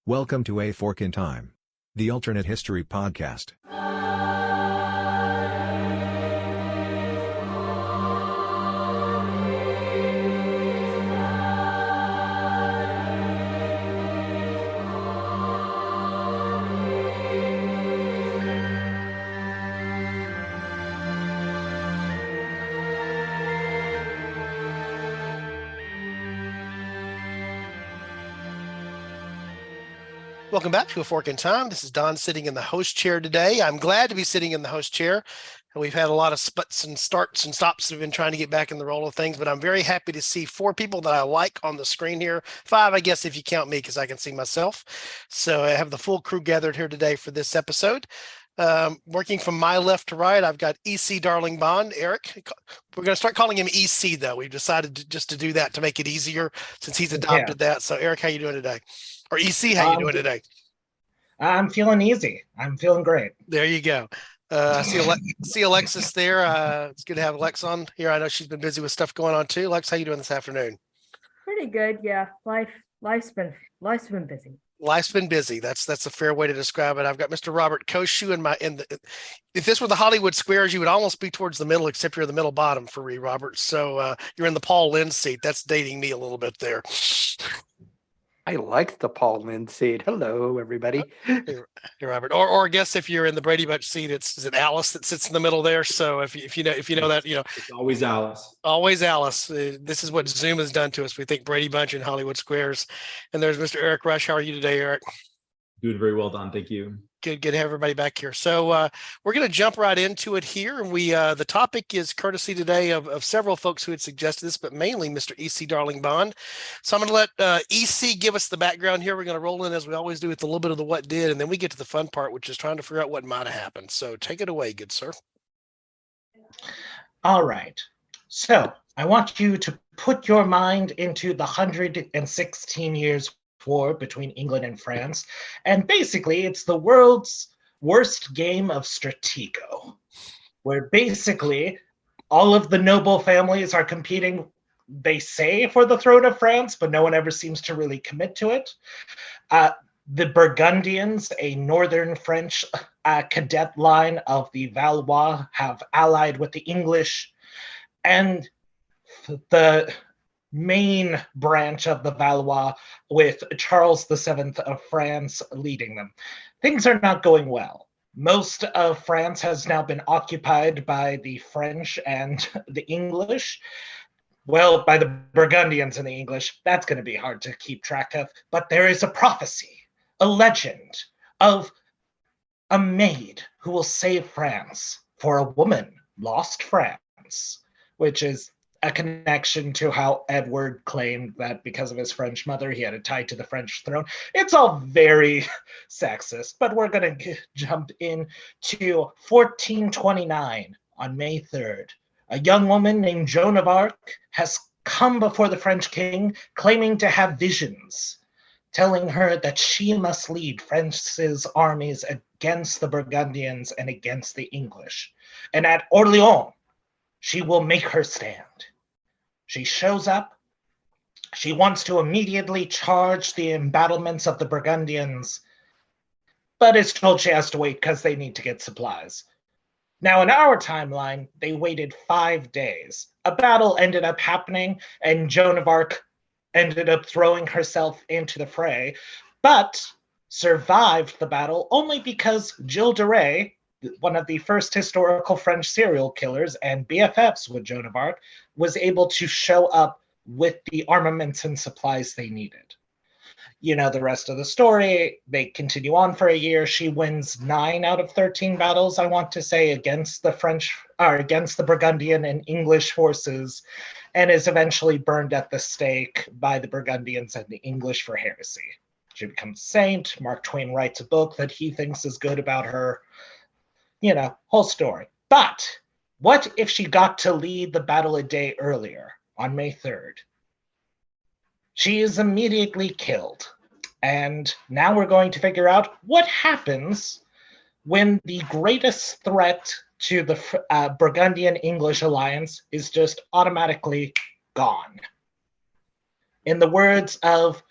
Welcome to A Fork in Time, the alternate history podcast. Welcome back to A Fork in Time. This is Don sitting in the host chair today. I'm glad to be sitting in the host chair. We've had a lot of sputs and starts and stops. We've been trying to get back in the roll of things, but I'm very happy to see four people that I like on the screen here. Five, I guess, if you count me, because I can see myself. So I have the full crew gathered here today for this episode. Working from my left to right, I've got EC Darling Bond, Eric. We're going to start calling him EC, though. We've decided just to do that to make it easier since he's adopted that. So, Eric, how you doing today? Or EC, how you doing today? I'm feeling easy. I'm feeling great. There you go. I see Alexis there. It's good to have Lex on here. I know she's been busy with stuff going on too. Lex, how you doing this afternoon? Pretty good, yeah. Life's been busy. Life's been busy. That's a fair way to describe it. I've got Mr. Robert Koshu if this were the Hollywood Squares, you would almost be towards the middle, except you're the middle bottom for me, Robert. So you're in the Paul Lynde seat. That's dating me a little bit there. I like the Paul Lynde seat. Hello, everybody. Hey, Robert. Or I guess if you're in the Brady Bunch seat, is it Alice that sits in the middle there? So if you know that, it's always Alice. Always Alice. This is what Zoom has done to us. We think Brady Bunch and Hollywood Squares. And there's Mr. Eric Rush. How are you today, Eric? Doing very well, Don. Thank you. Good to have everybody back here. So we're going to jump right into it here. And the topic is courtesy today of several folks who had suggested this, but mainly Mr. EC Darling Bond. So I'm going to let EC give us the background here. We're going to roll in as we always do with a little bit of the what did, and then we get to the fun part, which is trying to figure out what might have happened. So take it away, good sir. All right. So I want you to put your mind into the 116 years war between England and France. And basically, it's the world's worst game of Stratego, where basically all of the noble families are competing, they say, for the throne of France, but no one ever seems to really commit to it. The Burgundians, a northern French cadet line of the Valois, have allied with the English, and the main branch of the Valois with Charles VII of France leading them. Things are not going well. Most of France has now been occupied by the French and the English. Well, by the Burgundians and the English. That's going to be hard to keep track of. But there is a prophecy, a legend of a maid who will save France for a woman lost France, which is a connection to how Edward claimed that because of his French mother, he had a tie to the French throne. It's all very sexist, but we're going to jump into 1429 on May 3rd. A young woman named Joan of Arc has come before the French king claiming to have visions, telling her that she must lead France's armies against the Burgundians and against the English. And at Orleans, she will make her stand. She shows up. She wants to immediately charge the embattlements of the Burgundians, but is told she has to wait because they need to get supplies. Now, in our timeline, they waited 5 days. A battle ended up happening, and Joan of Arc ended up throwing herself into the fray, but survived the battle only because Gilles de Rais, one of the first historical French serial killers and BFFs with Joan of Arc, was able to show up with the armaments and supplies they needed. You know the rest of the story. They continue on for a year. She wins 9 out of 13 battles, I want to say, against the Burgundian and English forces, and is eventually burned at the stake by the Burgundians and the English for heresy. She becomes a saint. Mark Twain writes a book that he thinks is good about her. You know, whole story. But what if she got to lead the battle a day earlier, on May 3rd? She is immediately killed. And now we're going to figure out what happens when the greatest threat to the Burgundian-English alliance is just automatically gone. In the words of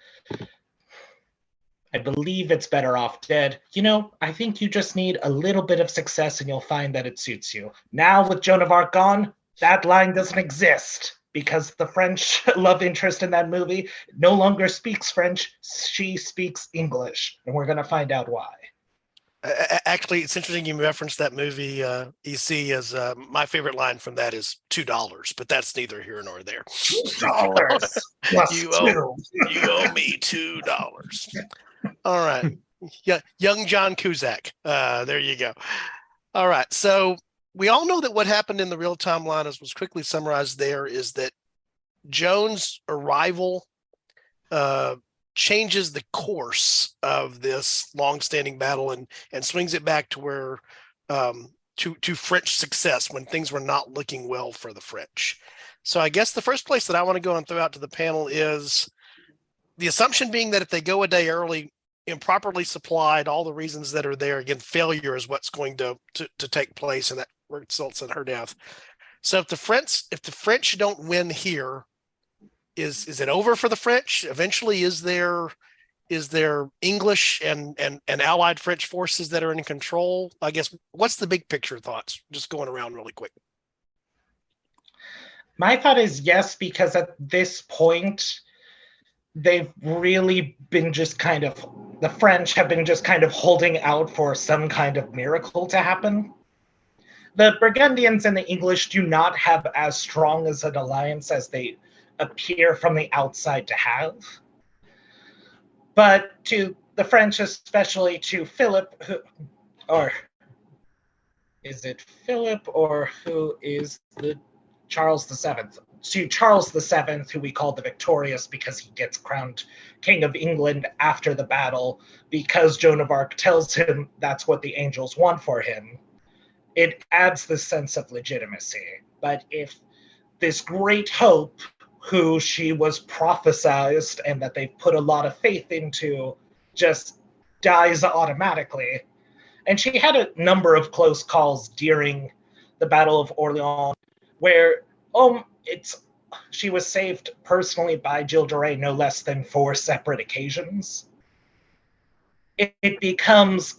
I believe it's better off dead. You know, I think you just need a little bit of success and you'll find that it suits you. Now, with Joan of Arc gone, that line doesn't exist because the French love interest in that movie no longer speaks French. She speaks English, and we're going to find out why. Actually, it's interesting you referenced that movie, EC, as my favorite line from that is $2, but that's neither here nor there. $2 plus you two. You owe me $2. All right. Yeah, young John Cusack. There you go. All right. So we all know that what happened in the real timeline, as was quickly summarized there, is that Joan's arrival changes the course of this long-standing battle and swings it back to where to French success when things were not looking well for the French. So I guess the first place that I want to go and throw out to the panel is the assumption being that if they go a day early, improperly supplied, all the reasons that are there, again, failure is what's going to take place, and that results in her death. So if the French don't win here, is it over for the French? Eventually, is there English and allied French forces that are in control? I guess, what's the big picture thoughts? Just going around really quick. My thought is yes, because at this point, they've really been the French have been just kind of holding out for some kind of miracle to happen. The Burgundians and the English do not have as strong as an alliance as they appear from the outside to have. But to the French, especially to Philip, or is it Philip, or who is the Charles VII? To Charles VII, who we call the Victorious because he gets crowned King of England after the battle, because Joan of Arc tells him that's what the angels want for him. It adds this sense of legitimacy. But if this great hope, who she was prophesized and that they've put a lot of faith into, just dies automatically. And she had a number of close calls during the Battle of Orleans where she was saved personally by Gilles de Rais no less than 4 separate occasions. It becomes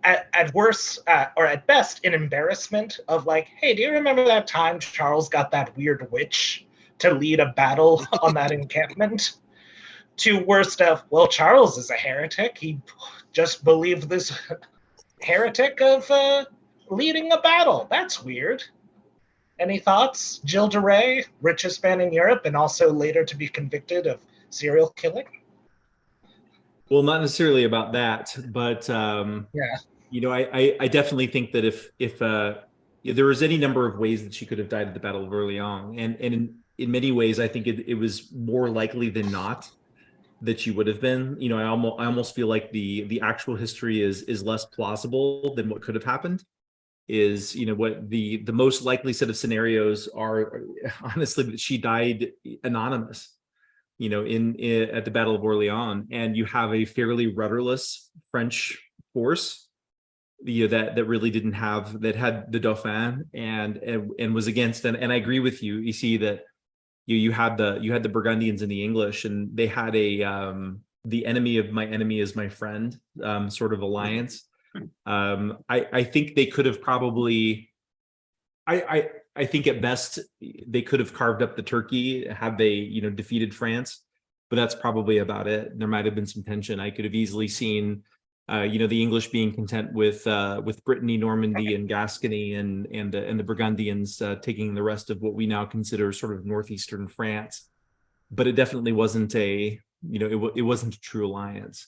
at worst, or at best, an embarrassment of like, hey, do you remember that time Charles got that weird witch to lead a battle on that encampment? To worst of, well, Charles is a heretic. He just believed this heretic of leading a battle. That's weird. Any thoughts? Gilles de Rais, richest man in Europe, and also later to be convicted of serial killing? Well, not necessarily about that, but Yeah. I definitely think that if there was any number of ways that she could have died at the Battle of Orleans, and in many ways, I think it was more likely than not that she would have been. I almost feel like the actual history is less plausible than what could have happened. Is what the most likely set of scenarios are, honestly, that she died anonymous, at the Battle of Orleans, and you have a fairly rudderless French force, that really didn't have, that had the Dauphin and was against, and I agree with you. You see that you had the Burgundians and the English, and they had the enemy of my enemy is my friend sort of alliance. I think they could have probably, I think at best they could have carved up the turkey had they, defeated France, but that's probably about it. There might have been some tension. I could have easily seen, the English being content with Brittany, Normandy, and Gascony, and the Burgundians taking the rest of what we now consider sort of northeastern France. But it definitely wasn't it wasn't a true alliance.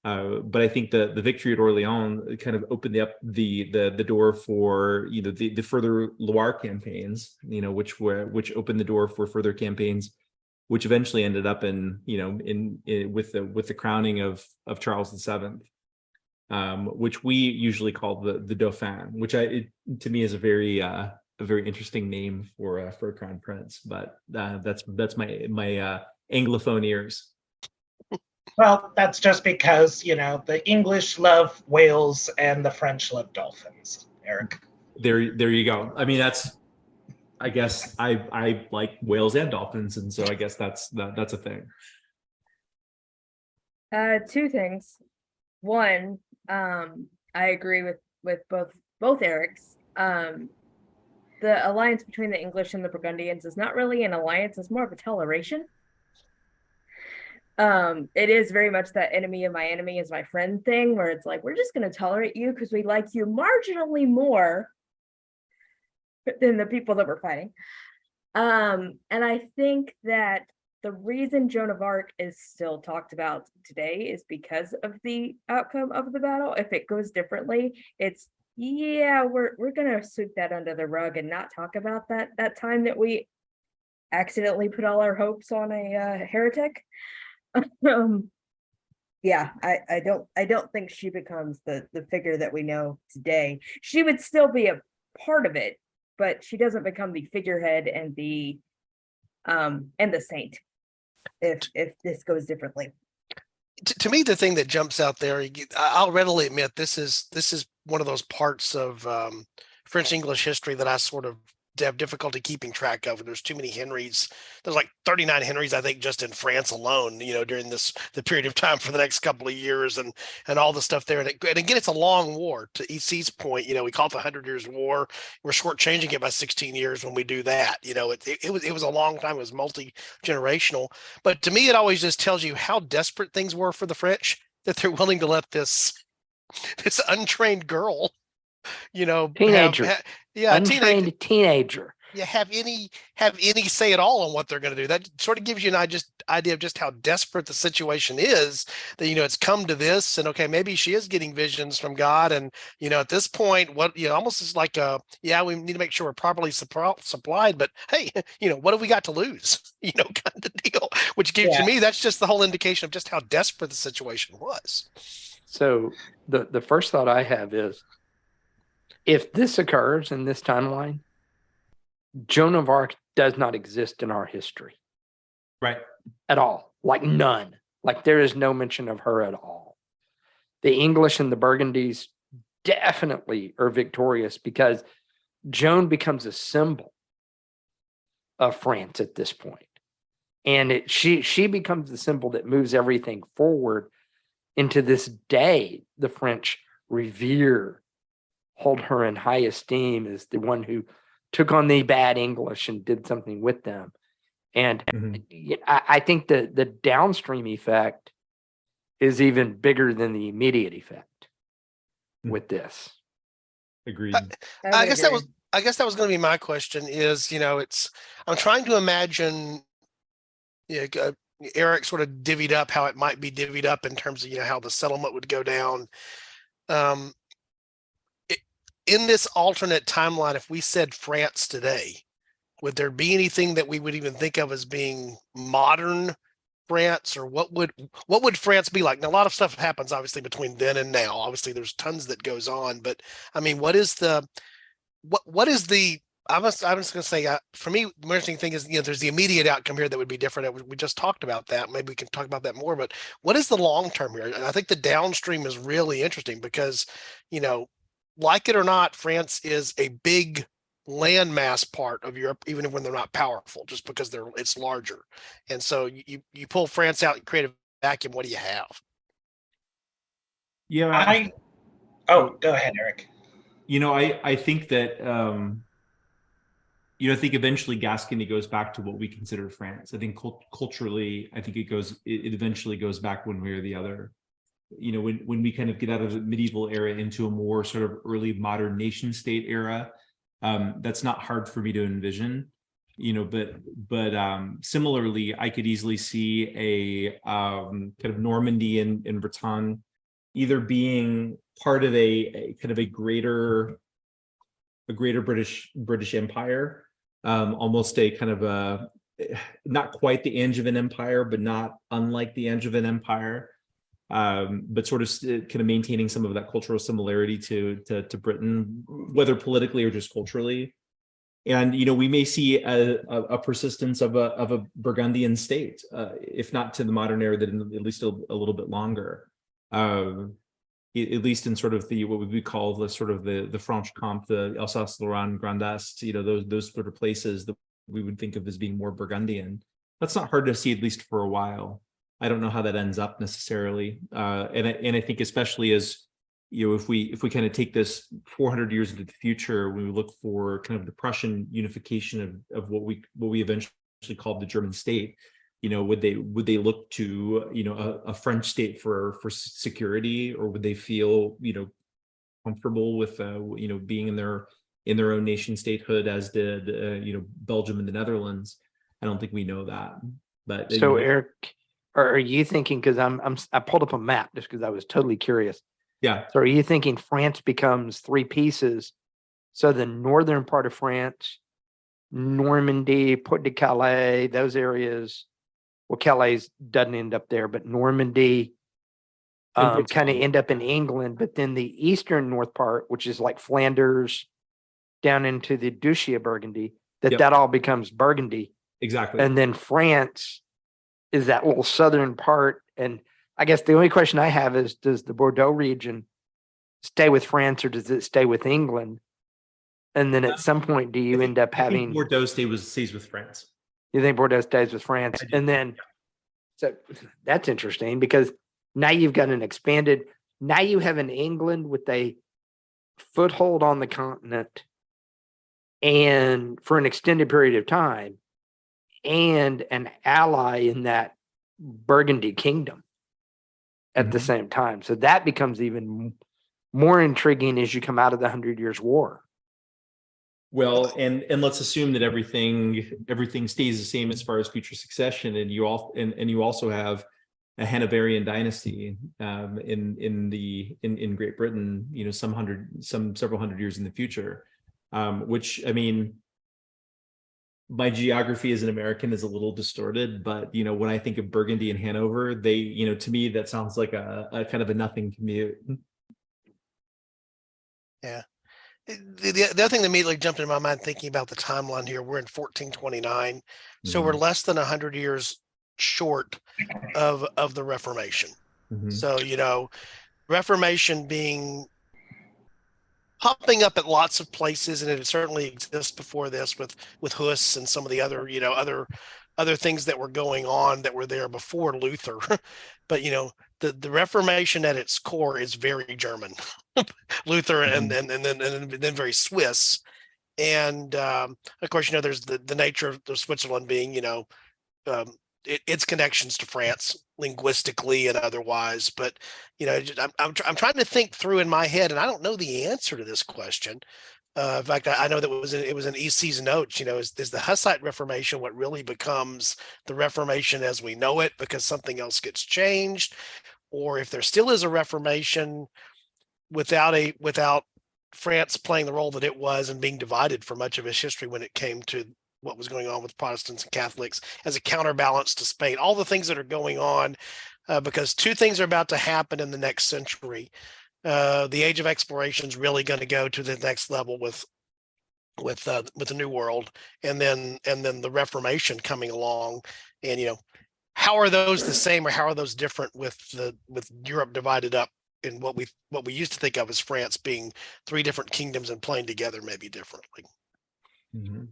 But I think the victory at Orleans kind of opened up the door for the further Loire campaigns, which opened the door for further campaigns, which eventually ended up in with the crowning of Charles VII, which we usually call the Dauphin, which to me is a very interesting name for a crown prince. But that's my Anglophone ears. Well, that's just because, the English love whales and the French love dolphins, Eric. There you go. I mean, I guess I like whales and dolphins, and so I guess that's a thing. 2 things. one, I agree with both Erics. The alliance between the English and the Burgundians is not really an alliance, it's more of a toleration. It is very much that enemy of my enemy is my friend thing, where it's like, we're just going to tolerate you because we like you marginally more than the people that we're fighting. And I think that the reason Joan of Arc is still talked about today is because of the outcome of the battle. If it goes differently, it's, yeah, we're gonna sweep that under the rug and not talk about that time that we accidentally put all our hopes on a heretic. Yeah, I don't think she becomes the figure that we know today. She would still be a part of it, but she doesn't become the figurehead and the saint if this goes differently. To me, the thing that jumps out there, I'll readily admit, this is one of those parts of French English history that I sort of have difficulty keeping track of. There's too many Henrys. There's like 39 Henrys, I think, just in France alone, during the period of time for the next couple of years, and all the stuff there. And again, it's a long war. To EC's point, we call it the 100 Years' War. We're shortchanging it by 16 years when we do that. It was a long time. It was multi-generational. But to me, it always just tells you how desperate things were for the French, that they're willing to let this untrained girl, Teenager. Untrained teenager. have any say at all on what they're going to do. That sort of gives you an idea of just how desperate the situation is, that it's come to this, and okay, maybe she is getting visions from God, and at this point, what almost is like we need to make sure we're properly supplied, but hey, what have we got to lose, kind of deal, which gives to me, that's just the whole indication of just how desperate the situation was. So the first thought I have is, if this occurs in this timeline, Joan of Arc does not exist in our history. Right. At all. Like none. Like there is no mention of her at all. The English and the Burgundies definitely are victorious because Joan becomes a symbol of France at this point. And she becomes the symbol that moves everything forward into this day. The French revere, hold her in high esteem as the one who took on the bad English and did something with them. And I think the downstream effect is even bigger than the immediate effect with this. Agreed. I guess that was going to be my question is, I'm trying to imagine, Eric sort of divvied up how it might be divvied up in terms of, how the settlement would go down. In this alternate timeline, if we said France today, would there be anything that we would even think of as being modern France, or what would France be like? Now, a lot of stuff happens obviously between then and now. Obviously, there's tons that goes on, but I mean, what is the? I'm just going to say, for me, the interesting thing is, there's the immediate outcome here that would be different. We just talked about that. Maybe we can talk about that more. But what is the long term here? And I think the downstream is really interesting because, like it or not, France is a big landmass part of Europe, even when they're not powerful, just because it's larger. And so you pull France out and create a vacuum. What do you have? Yeah. Go ahead, Eric. I think that, I think eventually Gascony goes back to what we consider France. I think culturally, I think it eventually goes back one way or the other. When we kind of get out of the medieval era into a more sort of early modern nation state era, that's not hard for me to envision, but similarly, I could easily see a kind of Normandy and Bretagne either being part of a kind of a greater British Empire, almost a kind of a, not quite the Angevin Empire, but not unlike the Angevin Empire. But sort of kind of maintaining some of that cultural similarity to Britain, whether politically or just culturally. And we may see a persistence of a Burgundian state, if not to the modern era, then at least a little bit longer. At least in sort of what we call the sort of the Franche-Comté, the Alsace-Lorraine, Grand Est, those sort of places that we would think of as being more Burgundian. That's not hard to see, at least for a while. I don't know how that ends up necessarily. And I think especially as, if we kind of take this 400 years into the future, when we look for kind of the Prussian unification of what we eventually called the German state, would they look to, a French state for security, or would they feel, comfortable with, being in their own nation statehood, as did, Belgium and the Netherlands? I don't think we know that. But So Eric, are you thinking, because I pulled up a map just because I was totally curious. yeah, So are you thinking France becomes three pieces? So the northern part of France, Normandy, Port de Calais, those areas. Well, Calais doesn't end up there, but Normandy And kind of end up in England. But then the eastern north part, which is like Flanders down into the Duchy of Burgundy, Yep. that all becomes Burgundy. exactly. And then France is that little southern part. And I guess the only question I have is, does the Bordeaux region stay with France, or does it stay with England? And then at some point, do you end up I think having, Bordeaux stays with France. you think Bordeaux stays with France? I do. And then, so that's interesting, because now you've got an expanded, now you have an England with a foothold on the continent and for an extended period of time, and an ally in that Burgundy kingdom at the Mhm. same time. So that becomes even more intriguing as you come out of the 100 Years' War. Well, and let's assume that everything stays the same as far as future succession, and you also have a Hanoverian dynasty in Great Britain, some several hundred years in the future, which, I mean, my geography as an American is a little distorted, but when I think of Burgundy and Hanover, they, to me, that sounds like a kind of a nothing commute. Yeah. The other thing that immediately jumped into my mind thinking about the timeline here, we're in 1429. So we're Mhm. less than 100 years short of the Reformation. Mhm. So, Reformation being popping up at lots of places, and it certainly exists before this with Hus and some of the other, other things that were going on that were there before Luther. But the Reformation at its core is very German. Luther and then very Swiss. And of course, there's the nature of Switzerland being, its connections to France linguistically and otherwise. But I'm trying to think through in my head, and I don't know the answer to this question. In fact, I know that it was in EC's notes. Is the Hussite Reformation what really becomes the Reformation as we know it because something else gets changed, or if there still is a Reformation without France playing the role that it was and being divided for much of its history when it came to what was going on with Protestants and Catholics as a counterbalance to Spain, all the things that are going on, because two things are about to happen in the next century. The age of exploration is really going to go to the next level with the New World, and then the Reformation coming along, and how are those the same or how are those different with Europe divided up in what we used to think of as France being three different kingdoms and playing together maybe differently. Mhm.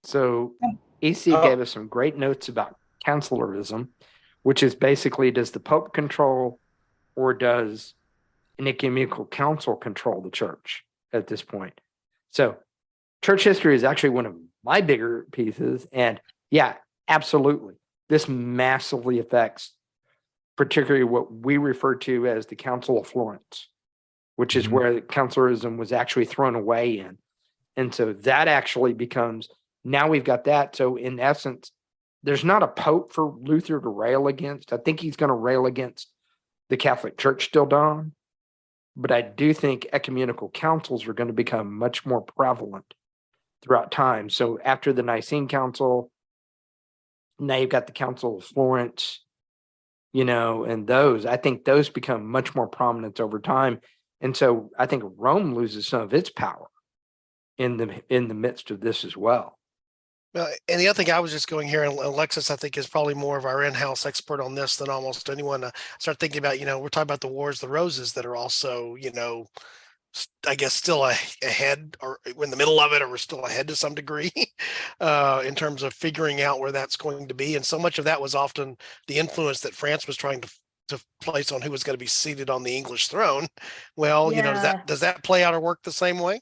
So EC gave us some great notes about councilorism, which is basically, does the Pope control, or does an ecumenical council control the church at this point? So church history is actually one of my bigger pieces. And yeah, absolutely. This massively affects particularly what we refer to as the Council of Florence, which is Mhm. where councilorism was actually thrown away in. And so that actually becomes, now we've got that. So in essence, there's not a pope for Luther to rail against. I think he's going to rail against the Catholic Church still, Don. But I do think ecumenical councils are going to become much more prevalent throughout time. So after the Nicene Council, now you've got the Council of Florence, and I think those become much more prominent over time. And so I think Rome loses some of its power in the midst of this as well. And the other thing I was just going here, and Alexis, I think, is probably more of our in-house expert on this than almost anyone. Start thinking about, we're talking about the Wars of the Roses that are also, I guess still ahead, or in the middle of it, or we're still ahead to some degree in terms of figuring out where that's going to be. And so much of that was often the influence that France was trying to place on who was going to be seated on the English throne. Well, Yeah. does that play out or work the same way?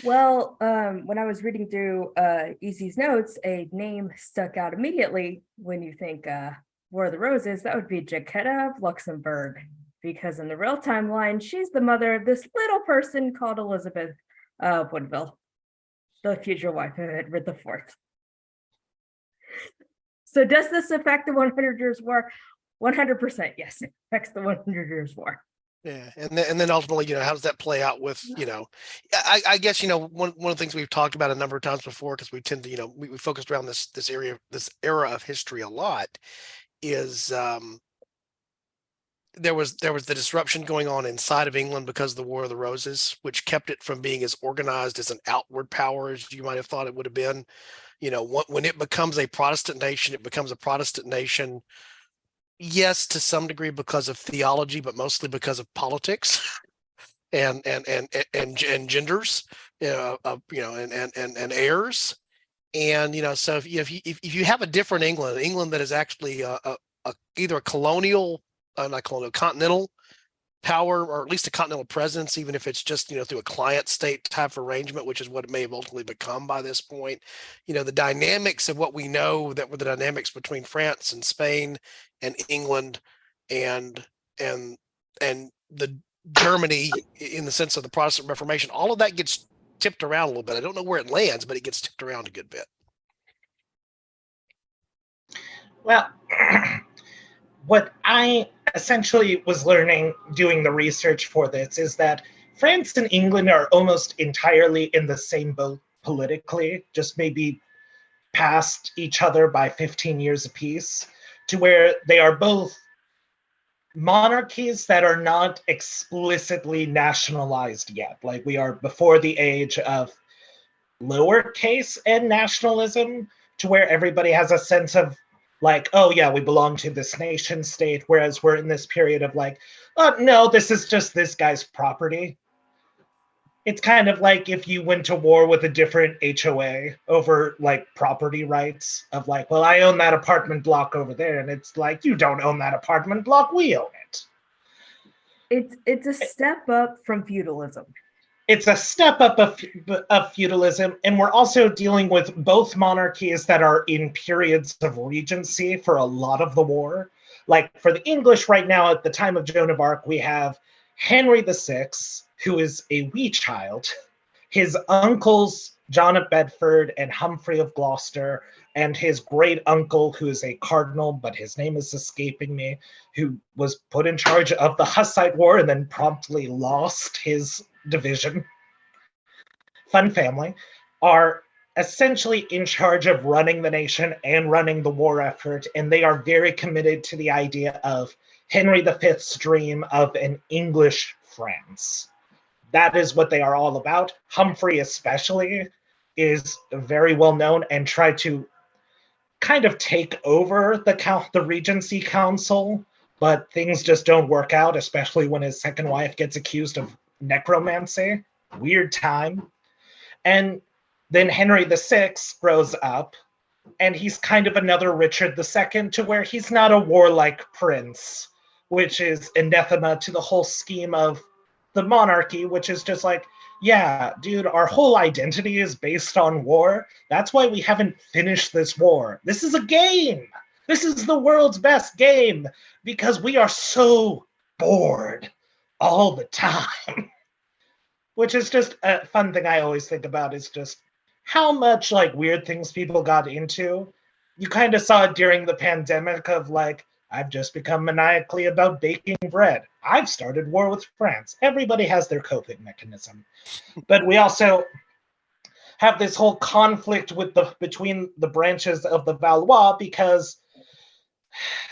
Well, when I was reading through Easy's notes, a name stuck out immediately when you think War of the Roses. That would be Jacquetta of Luxembourg, because in the real timeline, she's the mother of this little person called Elizabeth of Woodville, the future wife of Edward IV. So does this affect the 100 Years' War? 100%, yes, it affects the 100 Years' War. Yeah, and then ultimately, how does that play out with, I guess, one of the things we've talked about a number of times before, because we tend to, we focused around this era of history a lot, is there was the disruption going on inside of England because of the War of the Roses, which kept it from being as organized as an outward power as you might have thought it would have been. When it becomes a Protestant nation, it becomes a Protestant nation. Yes, to some degree because of theology, but mostly because of politics and genders, and heirs. And so if you have a different England that is actually either a colonial, not colonial, continental power, or at least a continental presence, even if it's just through a client state type of arrangement, which is what it may have ultimately become by this point. The dynamics of what we know that were the dynamics between France and Spain and England and the Germany, in the sense of the Protestant Reformation, all of that gets tipped around a little bit. I don't know where it lands, but it gets tipped around a good bit. Well, what I essentially was learning doing the research for this is that France and England are almost entirely in the same boat politically, just maybe past each other by 15 years apiece, to where they are both monarchies that are not explicitly nationalized yet. Like, we are before the age of lowercase n nationalism, to where everybody has a sense of like, oh yeah, we belong to this nation state, whereas we're in this period of like, oh no, this is just this guy's property. It's kind of like if you went to war with a different HOA over like property rights of like, well, I own that apartment block over there, and it's like, you don't own that apartment block, we own it. It's a step up from feudalism. It's a step up of feudalism, and we're also dealing with both monarchies that are in periods of regency for a lot of the war. Like, for the English right now, at the time of Joan of Arc, we have Henry VI, who is a wee child, his uncles John of Bedford and Humphrey of Gloucester, and his great uncle, who is a cardinal, but his name is escaping me, who was put in charge of the Hussite War and then promptly lost his division. Fun family, are essentially in charge of running the nation and running the war effort, and they are very committed to the idea of Henry V's dream of an English France. That is what they are all about. Humphrey especially is very well known and tried to kind of take over the Regency Council, but things just don't work out, especially when his second wife gets accused of necromancy. Weird time. And then Henry VI grows up, and he's kind of another Richard II, to where he's not a warlike prince, which is anathema to the whole scheme of the monarchy, which is just like, yeah, dude, our whole identity is based on war. That's why we haven't finished this war. This is a game. This is the world's best game, because we are so bored all the time. Which is just a fun thing I always think about, is just how much like weird things people got into. You kind of saw it during the pandemic of like, I've just become maniacally about baking bread. I've started war with France. Everybody has their coping mechanism. But we also have this whole conflict between the branches of the Valois, because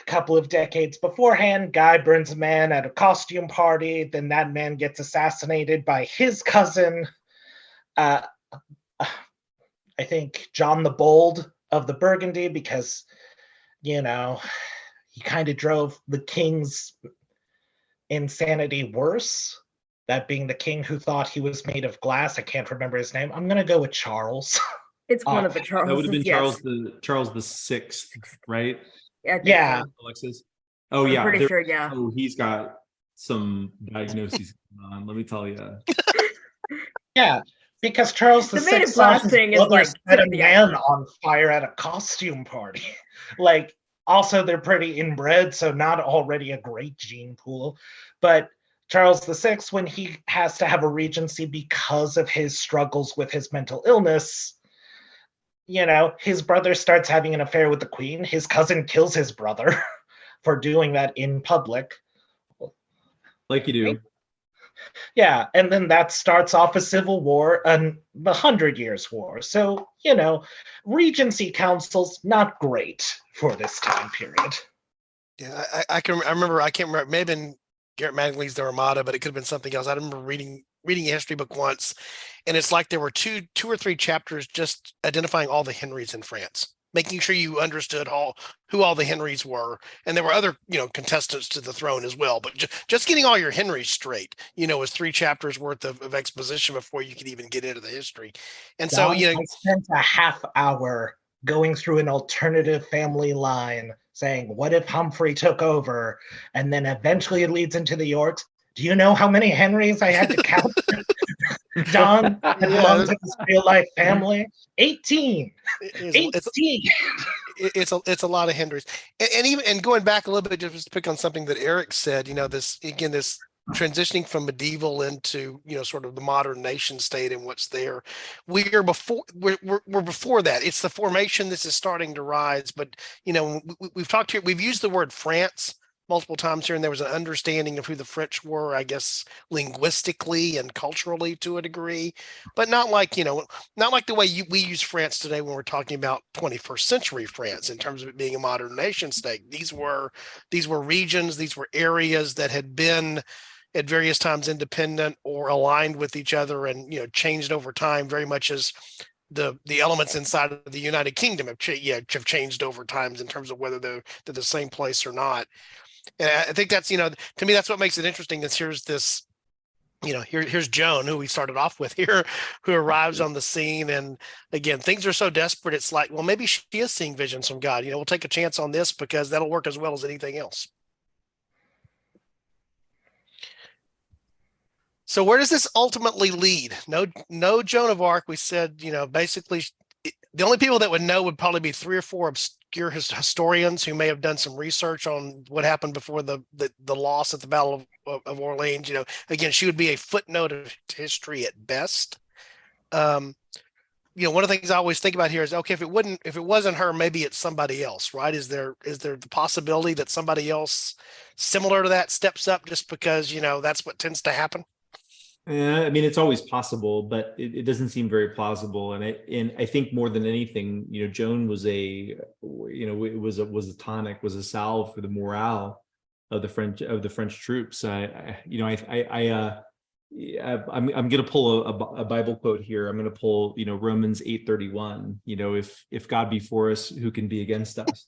a couple of decades beforehand, guy burns a man at a costume party. Then that man gets assassinated by his cousin, I think John the Bold of the Burgundy, because, he kind of drove the king's insanity worse. that being the king who thought he was made of glass. I can't remember his name. I'm gonna go with Charles. It's one of the That would have been Charleses, yes. Charles the Sixth, right? Yeah, I think Yeah. so. Alexis. Oh I'm yeah, pretty sure, yeah. Oh, he's got some diagnoses going on. Let me tell you. Yeah, because Charles The the made of Sixth saw glass his thing is brother like set tip a of the man iceberg. on fire at a costume party. Like, also they're pretty inbred, so not already a great gene pool. But Charles the Sixth, when he has to have a regency because of his struggles with his mental illness, his brother starts having an affair with the queen. His cousin kills his brother for doing that in public. Like you do. Yeah, and then that starts off a civil war and the 100 Years' War. So, regency councils, not great for this time period. Yeah, I remember, I can't remember, it may have been Garrett Mattingly's The Armada, but it could have been something else. I remember reading a history book once, and it's like there were two or three chapters just identifying all the Henrys in France, making sure you understood who all the Henrys were. And there were other, contestants to the throne as well. But just getting all your Henrys straight, was 3 chapters worth of exposition before you could even get into the history. And so, I spent a half hour going through an alternative family line saying, what if Humphrey took over? And then eventually it leads into the Yorks. Do you know how many Henrys I had to count? Don that belonged to this real life family? 18. 18. It's a lot of Henrys. And going back a little bit, just to pick on something that Eric said, this transitioning from medieval into sort of the modern nation state and what's there. We're before that. It's the formation. This is starting to rise, but we've talked here. We've used the word France multiple times here, and there was an understanding of who the French were, I guess, linguistically and culturally to a degree, but not like the way we use France today when we're talking about 21st century France in terms of it being a modern nation state. These were regions, these were areas that had been at various times independent or aligned with each other and changed over time, very much as the elements inside of the United Kingdom have changed over times in terms of whether they're the same place or not. And I think that's, to me, that's what makes it interesting is here's this, here's Joan, who we started off with here, who arrives on the scene. And again, things are so desperate. It's like, well, maybe she is seeing visions from God. We'll take a chance on this because that'll work as well as anything else. So where does this ultimately lead? No Joan of Arc. We said, basically the only people that would know would probably be 3 or 4 obscure historians who may have done some research on what happened before the loss at the Battle of Orleans. Again, she would be a footnote of history at best. One of the things I always think about here is, okay, if it wasn't her, maybe it's somebody else, right? Is there the possibility that somebody else similar to that steps up just because, that's what tends to happen? Yeah, I mean, it's always possible, but it doesn't seem very plausible. And I think more than anything, Joan was it was a tonic, was a salve for the morale of the French troops. I'm going to pull a Bible quote here. I'm going to pull, Romans 8:31. If God be for us, who can be against us?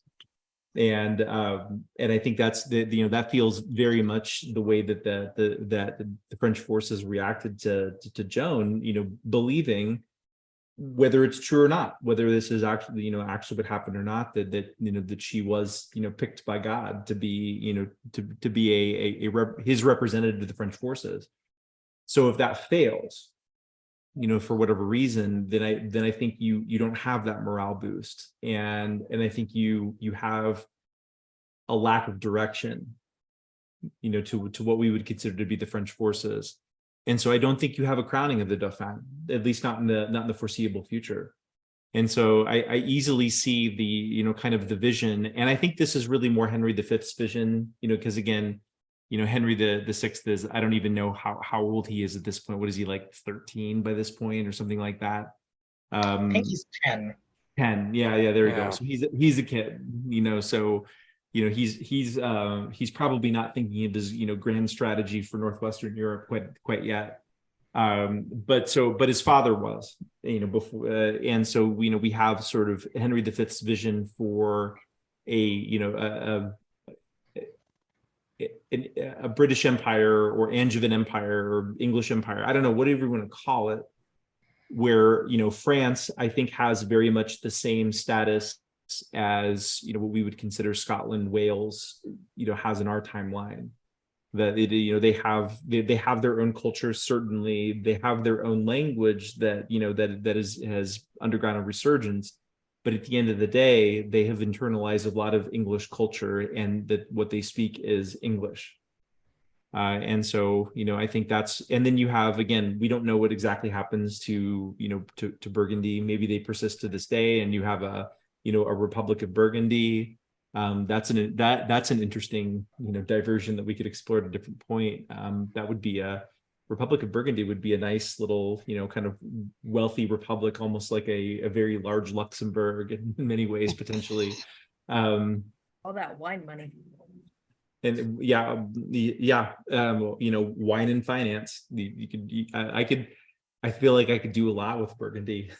And I think that's that feels very much the way that the French forces reacted to Joan, believing, whether it's true or not, whether this is actually what happened or not, that she was picked by God to be to be his representative to the French forces. So if that fails, for whatever reason, then I think you don't have that morale boost, and I think you have a lack of direction, to what we would consider to be the French forces, and so I don't think you have a crowning of the Dauphin, at least not in the foreseeable future. And so I easily see the kind of the vision, and I think this is really more Henry V's vision, because again, Henry the Sixth is, I don't even know how old he is at this point. What is he, like 13 by this point or something like that? I think he's 10. 10. Yeah, there we go. So he's a kid, so he's probably not thinking of his grand strategy for Northwestern Europe quite yet. But his father was, before, and so we have sort of Henry V's vision for a British Empire or Angevin Empire or English Empire, I don't know, whatever you want to call it, where, France, I think, has very much the same status as, what we would consider Scotland, Wales, has in our timeline. That they have their own culture. Certainly, they have their own language that has undergone a resurgence. But at the end of the day, they have internalized a lot of English culture, and that what they speak is English. And so, I think and then you have, again, we don't know what exactly happens to Burgundy. Maybe they persist to this day, and you have a Republic of Burgundy. That's an interesting, diversion that we could explore at a different point. That would be a Republic of Burgundy would be a nice little, kind of wealthy republic, almost like a very large Luxembourg in many ways, potentially. All that wine money. And wine and finance. I feel like I could do a lot with Burgundy.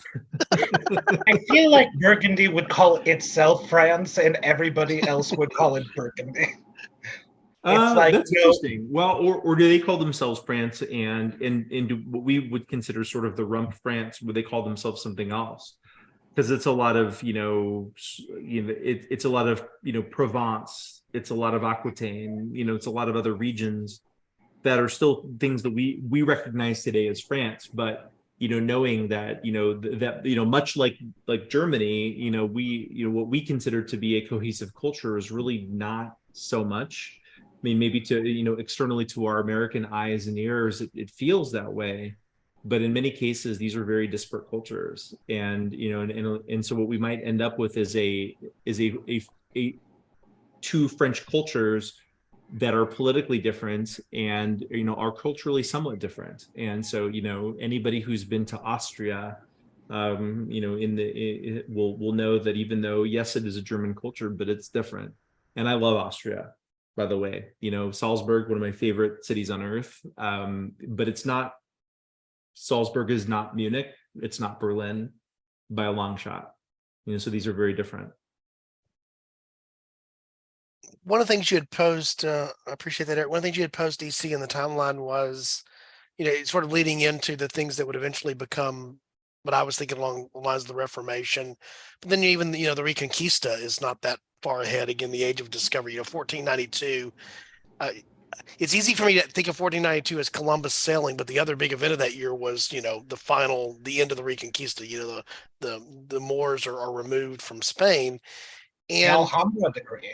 I feel like Burgundy would call itself France, and everybody else would call it Burgundy. It's like, that's interesting. Well, or do they call themselves France, and do what we would consider sort of the rump France, would they call themselves something else? Because it's a lot of it's a lot of Provence, it's a lot of Aquitaine, it's a lot of other regions that are still things that we recognize today as France, but knowing that much like Germany, what we consider to be a cohesive culture is really not so much. I mean, maybe to externally to our American eyes and ears, it feels that way, but in many cases these are very disparate cultures, and and so what we might end up with is a two French cultures that are politically different and are culturally somewhat different. And so anybody who's been to Austria will know that, even though yes, it is a German culture, but it's different. And I love Austria, by the way. Salzburg, one of my favorite cities on earth, but it's not, Salzburg is not Munich, it's not Berlin by a long shot. So these are very different. One of the things you had posed, I appreciate that, Eric. One of the things you had posed, DC, in the timeline was, sort of leading into the things that would eventually become what I was thinking along the lines of the Reformation. But then even, the Reconquista is not that far ahead. Again, the Age of Discovery, 1492. It's easy for me to think of 1492 as Columbus sailing, but the other big event of that year was, the end of the Reconquista. The Moors are removed from Spain. And Alhambra decree,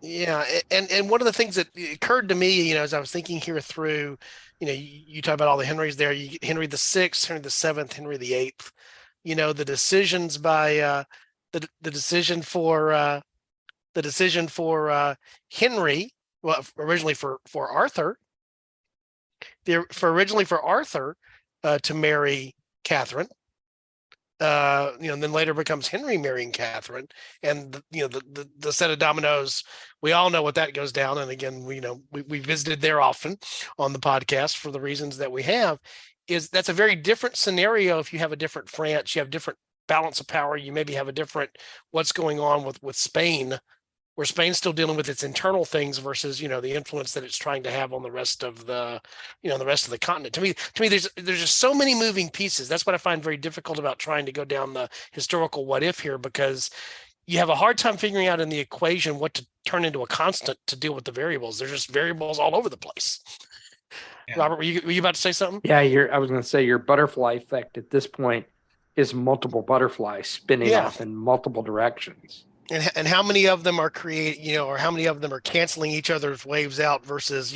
and one of the things that occurred to me, as I was thinking here through, you talk about all the Henrys there. You get Henry the Sixth, Henry the Seventh, Henry the Eighth. The decisions by the decision for Henry, well, originally for Arthur, to marry Catherine. And then later becomes Henry marrying Catherine, and the set of dominoes, we all know what that goes down. And again, we visited there often on the podcast for the reasons that we have. That's a very different scenario. If you have a different France, you have different balance of power. You maybe have a different what's going on with Spain, where Spain's still dealing with its internal things versus, the influence that it's trying to have on the rest of the continent. To me, there's just so many moving pieces. That's what I find very difficult about trying to go down the historical what if here, because you have a hard time figuring out in the equation what to turn into a constant to deal with the variables. There's just variables all over the place. Yeah. Robert, were you about to say something? Yeah, I was going to say your butterfly effect at this point is multiple butterflies spinning off in multiple directions. And how many of them are or how many of them are canceling each other's waves out versus,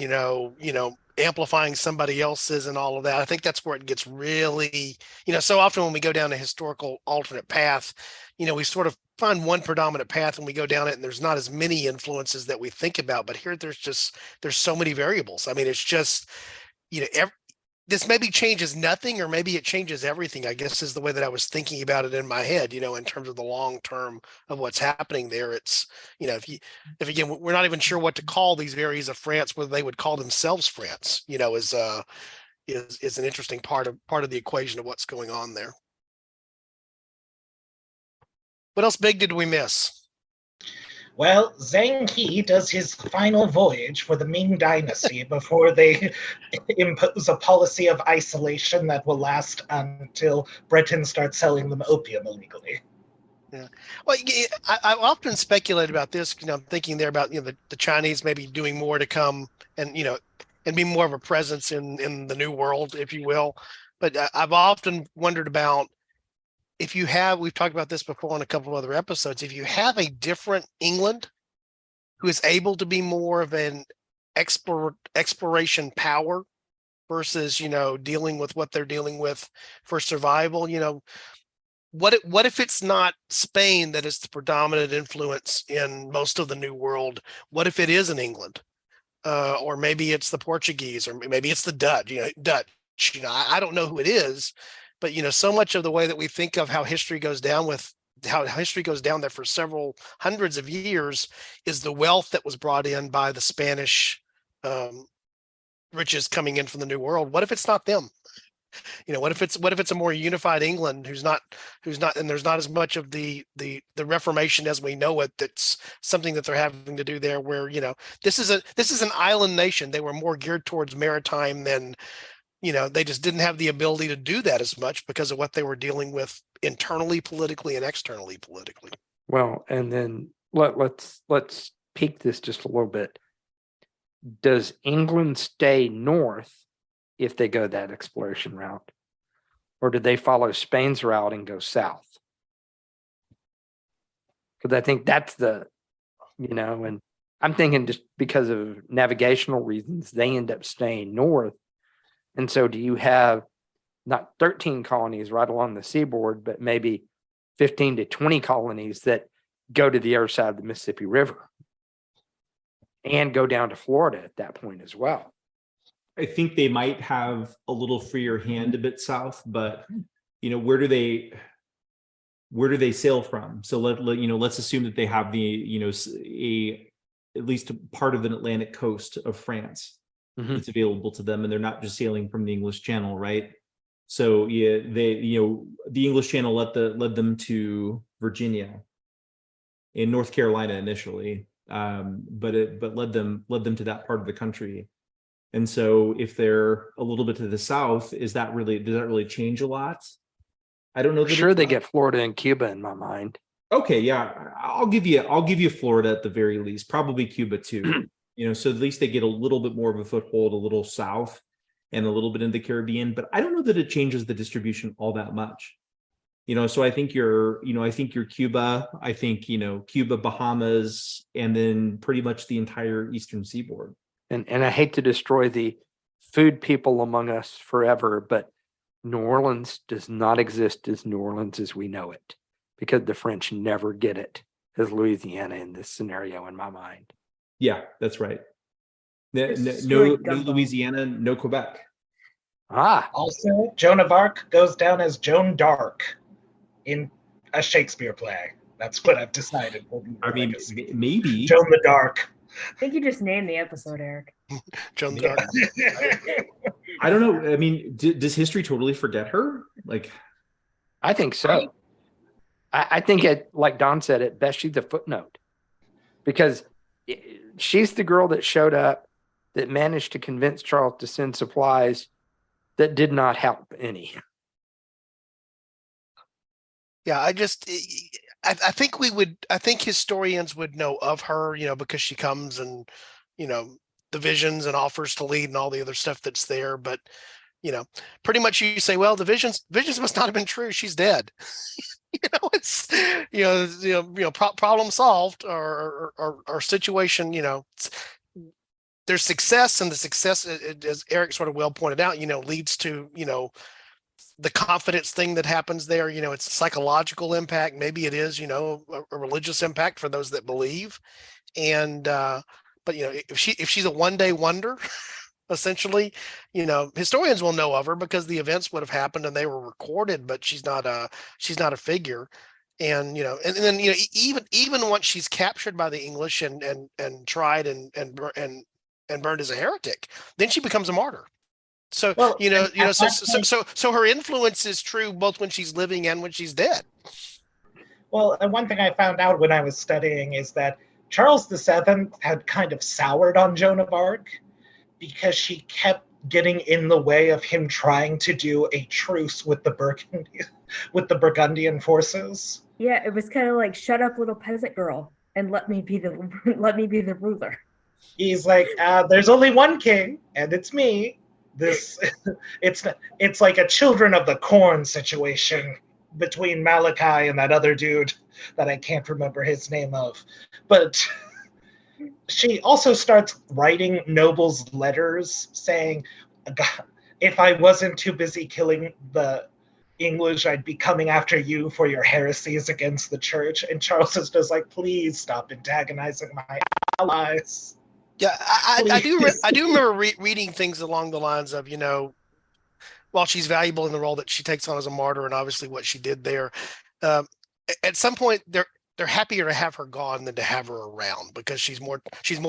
amplifying somebody else's and all of that. I think that's where it gets really, so often when we go down a historical alternate path, we sort of find one predominant path and we go down it, and there's not as many influences that we think about. But here there's so many variables. I mean, it's just, this maybe changes nothing, or maybe it changes everything, I guess, is the way that I was thinking about it in my head, in terms of the long term of what's happening there. It's, if again, we're not even sure what to call these areas of France, whether they would call themselves France, is an interesting part of the equation of what's going on there. What else big did we miss? Well, Zhang He does his final voyage for the Ming Dynasty before they impose a policy of isolation that will last until Britain starts selling them opium illegally. Yeah. Well, I often speculate about this. I'm thinking there about the Chinese maybe doing more to come, and and be more of a presence in the New World, if you will. But I've often wondered about if we've talked about this before on a couple of other episodes. If you have a different England who is able to be more of an exploration power versus dealing with what they're dealing with for survival, what if it's not Spain that is the predominant influence in most of the New World? What if it is in England, or maybe it's the Portuguese, or maybe it's the Dutch? I don't know who it is, but so much of the way that we think of how history goes down there for several hundreds of years is the wealth that was brought in by the Spanish riches coming in from the New World. What if it's not them? What if it's a more unified England who's not, and there's not as much of the Reformation as we know it. That's something that they're having to do there. Where this is an island nation. They were more geared towards maritime than they just didn't have the ability to do that as much because of what they were dealing with internally politically and externally politically. Well, and then let's peek this just a little bit. Does England stay north if they go that exploration route, or do they follow Spain's route and go south? Because I think that's and I'm thinking just because of navigational reasons, they end up staying north. And so do you have not 13 colonies right along the seaboard, but maybe 15 to 20 colonies that go to the other side of the Mississippi River and go down to Florida at that point as well? I think they might have a little freer hand a bit south, but where do they sail from? So let's assume that they have at least a part of an Atlantic coast of France that's available to them, and they're not just sailing from the English Channel, right? So the English Channel led them to Virginia and North Carolina initially, but led them to that part of the country. And so if they're a little bit to the south, does that really change a lot? I don't know. Sure, they get Florida and Cuba in my mind. Okay, yeah, I'll give you Florida at the very least, probably Cuba too. So at least they get a little bit more of a foothold, a little south and a little bit in the Caribbean, but I don't know that it changes the distribution all that much. So I think you're Cuba, I think, Cuba, Bahamas, and then pretty much the entire eastern seaboard. And I hate to destroy the food people among us forever, but New Orleans does not exist as New Orleans as we know it, because the French never get it as Louisiana in this scenario, in my mind. Yeah, that's right. No Louisiana, no Quebec. Also, Joan of Arc goes down as Joan Dark in a Shakespeare play. That's what I've decided. I mean, maybe Joan the Dark. I think you just named the episode, Eric. Joan the Dark. I don't know. I mean, does history totally forget her? I think so. I think like Don said, at best she's a footnote, because she's the girl that showed up that managed to convince Charles to send supplies that did not help any. Yeah, I think historians would know of her, because she comes and, the visions and offers to lead and all the other stuff that's there. But, pretty much you say, well, the visions must not have been true. She's dead. It's, problem solved, or situation, there's success, and the success, as Eric sort of well pointed out, leads to, the confidence thing that happens there. It's a psychological impact. Maybe it is, a religious impact for those that believe. And, but if she's a one-day wonder, essentially, historians will know of her because the events would have happened and they were recorded, but she's not a figure. And, and then, even once she's captured by the English and tried and burned as a heretic, then she becomes a martyr. So, well, so her influence is true both when she's living and when she's dead. Well, and one thing I found out when I was studying is that Charles VII had kind of soured on Joan of Arc because she kept getting in the way of him trying to do a truce with the Burgundian forces. Yeah, it was kind of like, shut up, little peasant girl, and let me be the let me be the ruler. He's like, there's only one king, and it's me. It's like a Children of the Corn situation between Malachi and that other dude that I can't remember his name of. But she also starts writing nobles letters saying, if I wasn't too busy killing the English, I'd be coming after you for your heresies against the church. And Charles is just like, please stop antagonizing my allies. Yeah, I do remember reading things along the lines of, while she's valuable in the role that she takes on as a martyr and obviously what she did there, at some point they're happier to have her gone than to have her around because she's more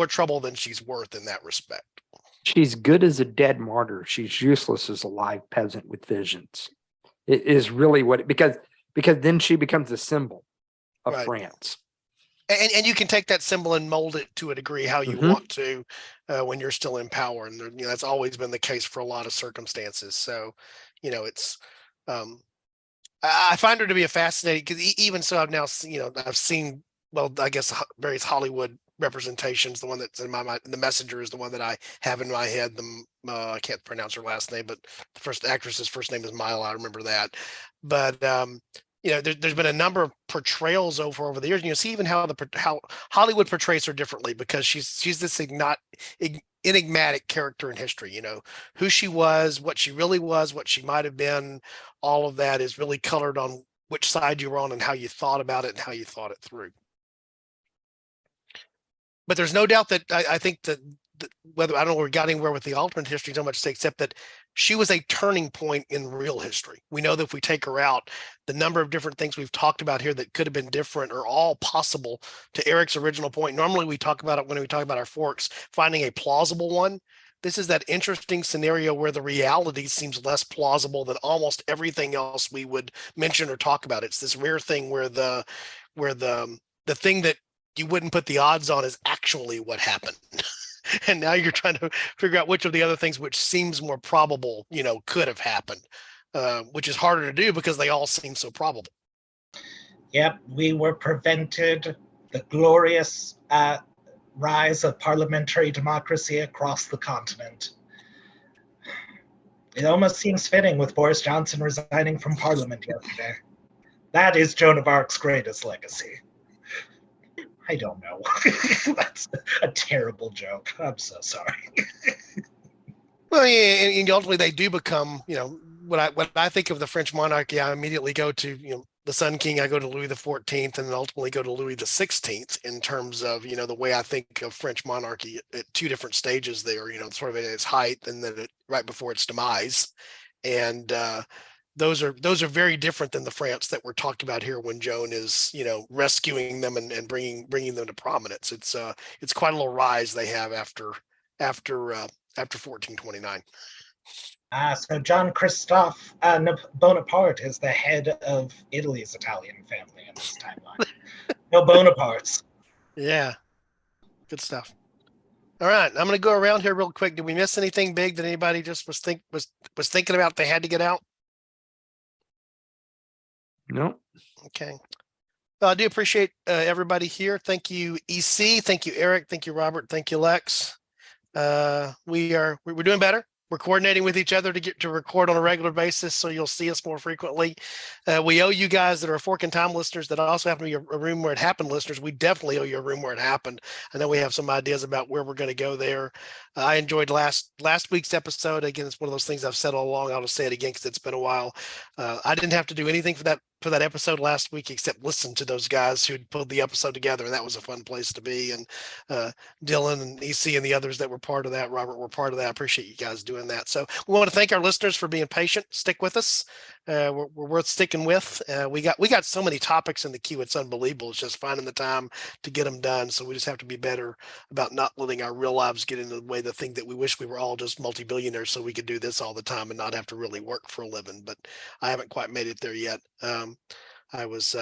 trouble than she's worth in that respect. She's good as a dead martyr. She's useless as a live peasant with visions. It is really because then she becomes a symbol of Right. France. And you can take that symbol and mold it to a degree how you want to when you're still in power. And that's always been the case for a lot of circumstances. So, it's I find her to be a fascinating, because even so, I've now I've seen, well, I guess various Hollywood representations. The one that's in my mind, The Messenger, is the one that I have in my head. I can't pronounce her last name, but the first actress's first name is Mila. I remember that. But there's been a number of portrayals over the years. You see even how Hollywood portrays her differently, because she's this enigmatic character in history. Who she was, what she really was, what she might have been. All of that is really colored on which side you were on and how you thought about it and how you thought it through. But there's no doubt that I think that whether, I don't know, we got anywhere with the alternate history so much, except that she was a turning point in real history. We know that if we take her out, the number of different things we've talked about here that could have been different are all possible. To Eric's original point, normally we talk about it when we talk about our forks, finding a plausible one. This is that interesting scenario where the reality seems less plausible than almost everything else we would mention or talk about. It's this rare thing where the thing that you wouldn't put the odds on is actually what happened. And now you're trying to figure out which of the other things, which seems more probable, could have happened, which is harder to do because they all seem so probable. Yep, we were prevented the glorious rise of parliamentary democracy across the continent. It almost seems fitting with Boris Johnson resigning from Parliament yesterday. That is Joan of Arc's greatest legacy. I don't know. That's a terrible joke. I'm so sorry. Well, yeah, and ultimately they do become, when I think of the French monarchy, I immediately go to, the Sun King. I go to Louis XIV, and then ultimately go to Louis XVI in terms of, the way I think of French monarchy at two different stages there, sort of at its height and then right before its demise. And those are very different than the France that we're talking about here when Joan is, rescuing them and bringing them to prominence. It's quite a little rise they have after 1429. So John Christophe Bonaparte is the head of Italy's Italian family in this timeline. No Bonapartes. Yeah, good stuff. All right, I'm going to go around here real quick. Did we miss anything big that anybody just was thinking about they had to get out? No. Okay. Well, I do appreciate everybody here. Thank you, EC. Thank you, Eric. Thank you, Robert. Thank you, Lex. We're doing better. We're coordinating with each other to get to record on a regular basis, so you'll see us more frequently. We owe you guys that are Fork in Time listeners that also happen to be a Room Where It Happened listeners. We definitely owe you a Room Where It Happened. I know we have some ideas about where we're going to go there. I enjoyed last week's episode. Again, it's one of those things I've said all along. I'll just say it again because it's been a while. I didn't have to do anything for that episode last week except listen to those guys who pulled the episode together, and that was a fun place to be. And Dylan and EC and the others that were part of that, Robert, were part of that. I appreciate you guys doing that. So we want to thank our listeners for being patient. Stick with us. We're worth sticking with. We got so many topics in the queue. It's unbelievable. It's just finding the time to get them done. So we just have to be better about not letting our real lives get in the way. The thing that we wish we were all just multi-billionaires so we could do this all the time and not have to really work for a living. But I haven't quite made it there yet. I was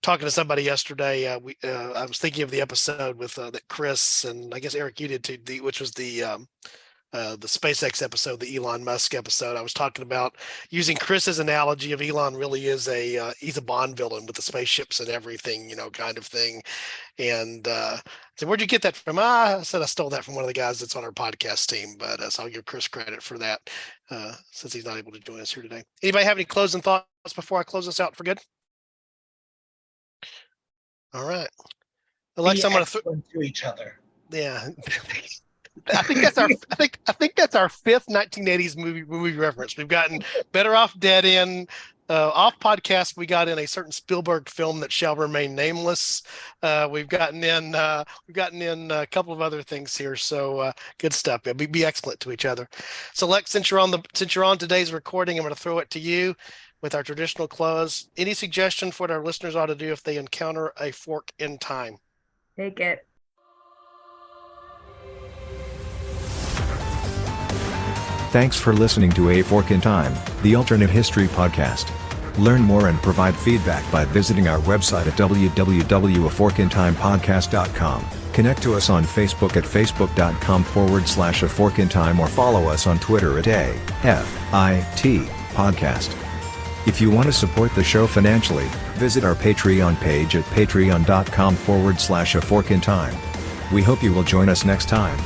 talking to somebody yesterday. I was thinking of the episode with that Chris and I guess Eric you did too, which was the SpaceX episode, the Elon Musk episode. I was talking about using Chris's analogy of Elon really is he's a Bond villain with the spaceships and everything, kind of thing. And so where'd you get that from? I said I stole that from one of the guys that's on our podcast team, but so I'll give Chris credit for that since he's not able to join us here today. Anybody have any closing thoughts before I close this out for good? All right. Alexa, I'm going to each other. Yeah. I think that's our fifth 1980s movie reference. We've gotten Better Off Dead in. Off podcast, we got in a certain Spielberg film that shall remain nameless. We've gotten in a couple of other things here. So good stuff. Yeah, be excellent to each other. So Lex, since you're on today's recording, I'm going to throw it to you with our traditional close. Any suggestion for what our listeners ought to do if they encounter a fork in time? Take it. Thanks for listening to A Fork in Time, the alternate history podcast. Learn more and provide feedback by visiting our website at www.aforkintimepodcast.com. Connect to us on Facebook at facebook.com/aforkintime or follow us on Twitter at AFIT Podcast. If you want to support the show financially, visit our Patreon page at patreon.com/aforkintime. We hope you will join us next time.